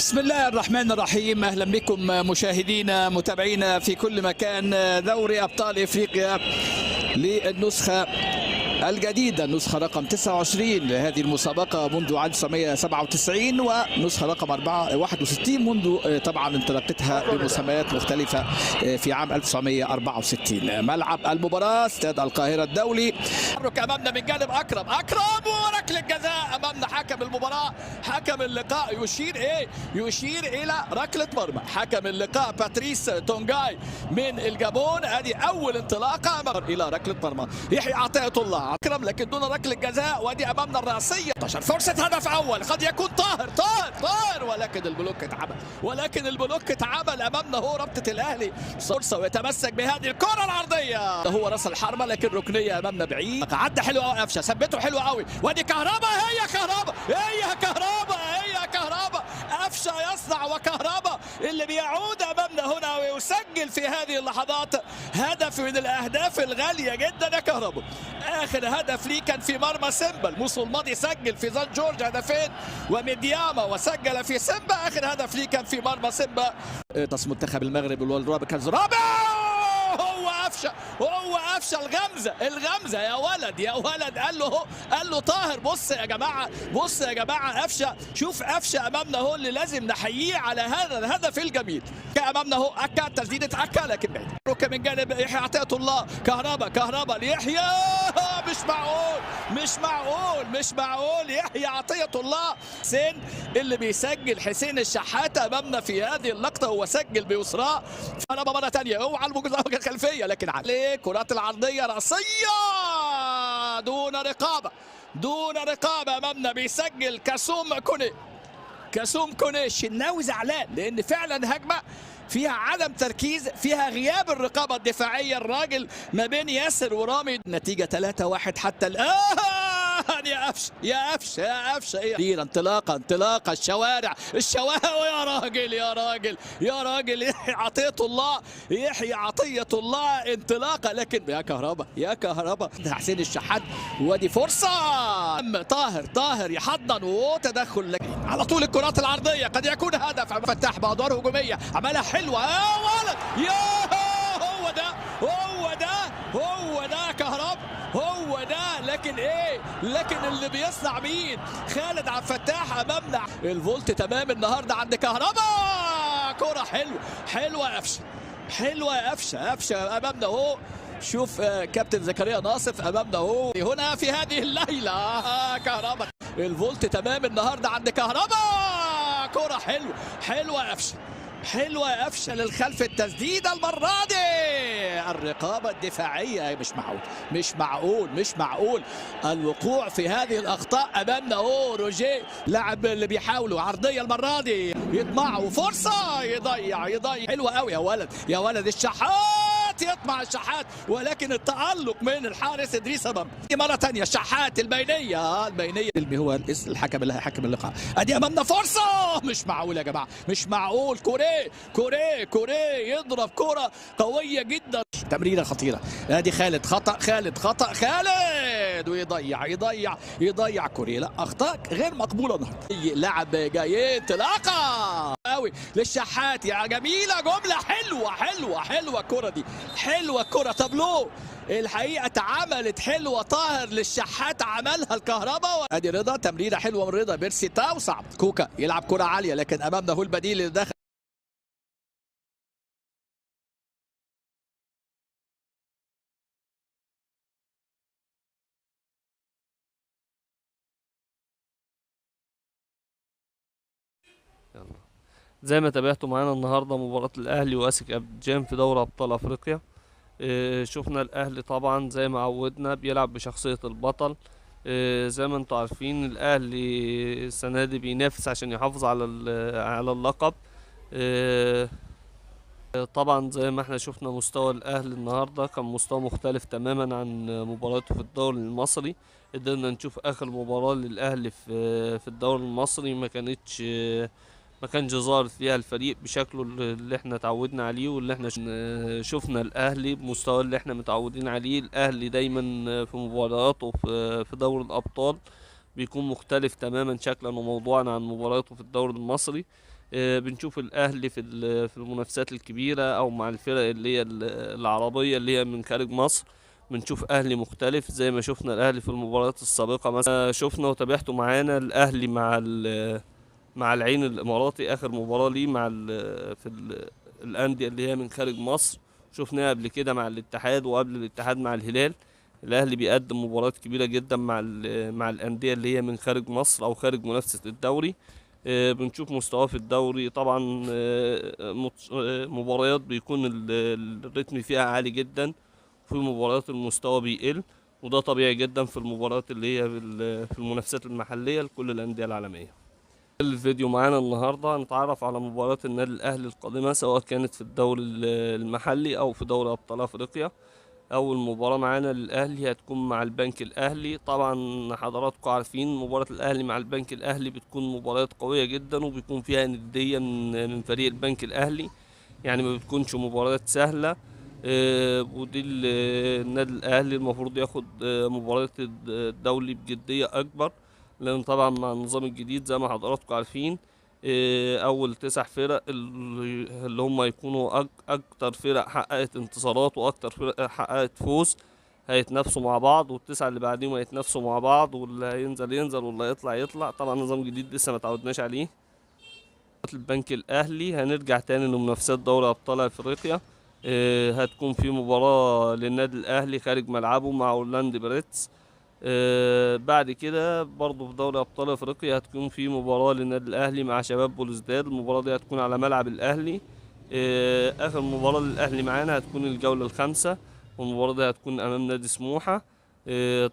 بسم الله الرحمن الرحيم. اهلا بكم مشاهدينا متابعينا في كل مكان. دوري ابطال افريقيا للنسخه الجديدة، النسخة رقم 29 لهذه المسابقة منذ 1997 ونسخة رقم 61 منذ طبعا انطلاقتها بمسميات مختلفة في عام 1964. ملعب المباراة استاد القاهرة الدولي. أمامنا من جانب أكرم وركلة جزاء أمامنا حكم المباراة. حكم اللقاء يشير إلى ركلة مرمى. حكم اللقاء باتريس تونجاي من الجابون. هذه أول انطلاقة إلى ركلة مرمى. يحيى عطية الله أكرم لكن دون ركلة جزاء. وادي أمامنا الرأسية. فرصة هدف أول قد يكون طاهر ولكن البلوك اتعمل أمامنا هو رابطة الأهلي. فرصة ويتمسك بهذه الكرة العرضية. هو راس الحربة لكن ركنية أمامنا بعيد. عدى حلو قوي قفشة، ثبته حلو قوي. وادي كهربا هي كهربا قفشة يصنع وكهربا اللي بيعود أمامنا هنا ويسجل في هذه اللحظات هدف من الأهداف الغالية جدا يا كهربا. آخر هدف ليه كان في مرمى سيمبا. الموسم الماضي سجل في زان جورج هدفين وميدياما وسجل في سيمبا. آخر هدف ليه كان في مرمى سيمبا. تصل منتخب المغرب والرابع كان رابع. هو قفشه الغمزه يا ولد قال له طاهر. بص يا جماعه قفشه. شوف قفشه امامنا هو اللي لازم نحييه على هذا الهدف الجميل. امامنا هو اكا تسديده اكا لكن بعيد. ركه من جانب يحيى عطية الله. كهربا ليحيى. مش معقول يحيى عطية الله. حسين اللي بيسجل حسين الشحات امامنا في هذه اللقطه. هو سجل بيسرى. كهربا مره ثانيه اوعى المجزره الخلفيه لكن عليه كرات العرضيه راسيه دون رقابه امامنا. بيسجل كاسوم كوني. الشناوي زعلان لان فعلا هجمه فيها عدم تركيز، فيها غياب الرقابه الدفاعيه. الراجل ما بين ياسر ورامي. نتيجه 3-1 حتى الان. يا قفشه انطلاقه الشوارع يا راجل يحيى عطية الله انطلاقه. لكن يا كهربا حسين الشحات. وادي فرصه طاهر يحضن وتدخل على طول. الكرات العرضيه قد يكون هدف. فتح بادوار هجوميه عملها حلوه يا ولد. هو ده كهربا. هو ده لكن اللي بيصنع مين؟ خالد عبد الفتاح امامنا. الفولت تمام النهارده عند كهربا. كرة حلوه يا قفشه امامنا اهو. شوف كابتن زكريا ناصف امامنا اهو هنا في هذه الليله. كهربا الفولت تمام النهارده عند كهربا. كرة حلوه يا قفشه للخلف. التسديده المره دي الرقابه الدفاعيه. مش معقول الوقوع في هذه الاخطاء امامنا اهو. روجيه لاعب اللي بيحاولوا عرضيه المره دي يطمعوا فرصه يضيع. حلوه قوي يا ولد الشحات. يطمع الشحات ولكن التألق من الحارس ادريس امام. مره ثانيه الشحات البينيه اللي هو الحكم اللي هيحكم اللقاء. ادي امامنا فرصه. مش معقول يا جماعه، مش معقول. كوري يضرب كرة قوية جدا. تمريرة خطيرة. ادي خالد خطأ ويضيع كوري. لا اخطاء غير مقبولة النهارده. لاعب جاي انطلاقة قوي للشحات. يا جميلة جملة حلوة الكرة دي. حلوة الكرة. تابلو الحقيقة اتعملت حلوة. طاهر للشحات عملها الكهرباء. ادي رضا تمريرة حلوة من رضا. بيرسي تاو صعب. كوكا يلعب كرة عالية لكن امامنا هو البديل اللي دخل. زي ما تابعتوا معانا النهارده مباراة الأهلي وأسك أبيجان في دوري أبطال أفريقيا. شفنا الأهلي طبعا زي ما عودنا بيلعب بشخصية البطل. زي ما انتوا عارفين الأهلي السنة دي بينافس عشان يحافظ على اللقب. طبعا زي ما احنا شفنا مستوى الأهلي النهارده كان مستوى مختلف تماما عن مباراته في الدوري المصري. قدرنا نشوف آخر مباراة للأهلي في الدوري المصري ما كانش ظاهر فيها الفريق بشكله اللي احنا اتعودنا عليه واللي احنا شفنا الاهلي بمستوى اللي احنا متعودين عليه. الاهلي دايما في مبارياته في دوري الابطال بيكون مختلف تماما شكلا وموضوعا عن مبارياته في الدوري المصري. بنشوف الاهلي في المنافسات الكبيره او مع الفرق اللي هي العربيه اللي هي من خارج مصر، بنشوف اهلي مختلف زي ما شفنا الاهلي في المباريات السابقه. مثلا شفنا وتابعته معانا الاهلي مع العين الاماراتي، اخر مباراه ليه مع الانديه اللي هي من خارج مصر. شفناها قبل كده مع الاتحاد، وقبل الاتحاد مع الهلال. الاهلي بيقدم مباريات كبيره جدا مع الانديه اللي هي من خارج مصر او خارج منافسه الدوري. بنشوف مستواه في الدوري طبعا. مباريات بيكون الريتم فيها عالي جدا، في مباريات المستوى بيقل، وده طبيعي جدا في المباريات اللي هي في المنافسات المحليه لكل الانديه العالميه. الفيديو معانا النهارده هنتعرف على مباراة النادي الأهلي القادمة، سواء كانت في الدوري المحلي أو في دوري أبطال أفريقيا. أول مباراة معانا للأهلي هتكون مع البنك الأهلي. طبعا حضراتكم عارفين مباراة الأهلي مع البنك الأهلي بتكون مباريات قوية جدا، وبيكون فيها ندية من فريق البنك الأهلي، يعني ما بتكونش مباريات سهلة. ودي النادي الأهلي المفروض ياخد مباراة الدولي بجدية أكبر، لأن طبعا مع النظام الجديد زي ما حضراتكم عارفين أول 9 فرق اللي هم يكونوا أكتر فرق حققت انتصارات وأكتر فرق حققت فوز هيتنافسوا مع بعض، والتسعة اللي بعديهم هيتنافسوا مع بعض، واللي هينزل ينزل واللي هيطلع يطلع. طبعا نظام جديد لسه ما تعودناش عليه. البنك الأهلي هنرجع تاني لمنافسات دوري أبطال أفريقيا. هتكون في مباراة للنادي الأهلي خارج ملعبه مع أورلاندو بيرتس. بعد كده برضه في دوري ابطال افريقيا هتكون في مباراه للنادي الاهلي مع شباب بولوزداد. المباراه دي هتكون على ملعب الاهلي. اخر مباراه للاهلي معانا هتكون الجوله الخامسه، والمباراه دي هتكون امام نادي سموحه.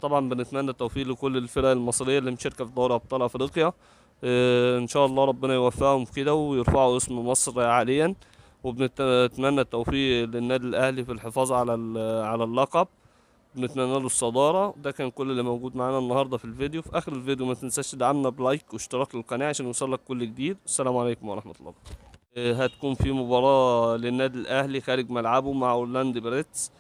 طبعا بنتمنى التوفيق لكل الفرق المصريه اللي مشاركه في دوري ابطال افريقيا. ان شاء الله ربنا يوفقهم في كده ويرفعوا اسم مصر عاليا، وبنتمنى التوفيق للنادي الاهلي في الحفاظ على اللقب. بنتمنى له الصدارة. ده كان كل اللي موجود معانا النهاردة في الفيديو. في آخر الفيديو ما تنساش تدعمنا بلايك واشتراك للقناة عشان يوصلك كل جديد. السلام عليكم ورحمة الله. هتكون في مباراة للنادي الأهلي خارج ملعبه مع أورلاندو بيرتس.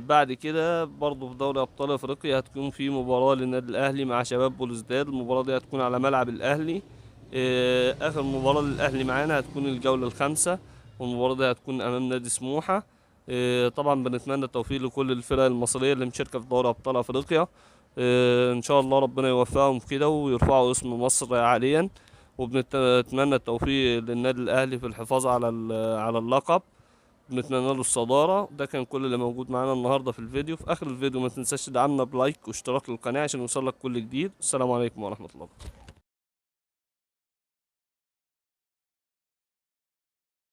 بعد كده برضه في دوري أبطال أفريقيا هتكون في مباراة للنادي الأهلي مع شباب بولوزداد. المباراة دي هتكون على ملعب الأهلي. آخر مباراة للأهلي معانا هتكون الجولة الخامسة، والمباراة دي هتكون أمام نادي سموحة. طبعا بنتمنى التوفيق لكل الفرق المصرية اللي مشاركة في دوري أبطال أفريقيا. إن شاء الله ربنا يوفقهم في كده ويرفعوا اسم مصر عاليا، وبنتمنى التوفيق للنادي الأهلي في الحفاظ على اللقب. بنتمنى له الصدارة. ده كان كل اللي موجود معانا النهاردة في الفيديو. في آخر الفيديو ما تنساش تدعمنا بلايك واشتراك للقناة عشان يوصلك كل جديد. السلام عليكم ورحمة الله.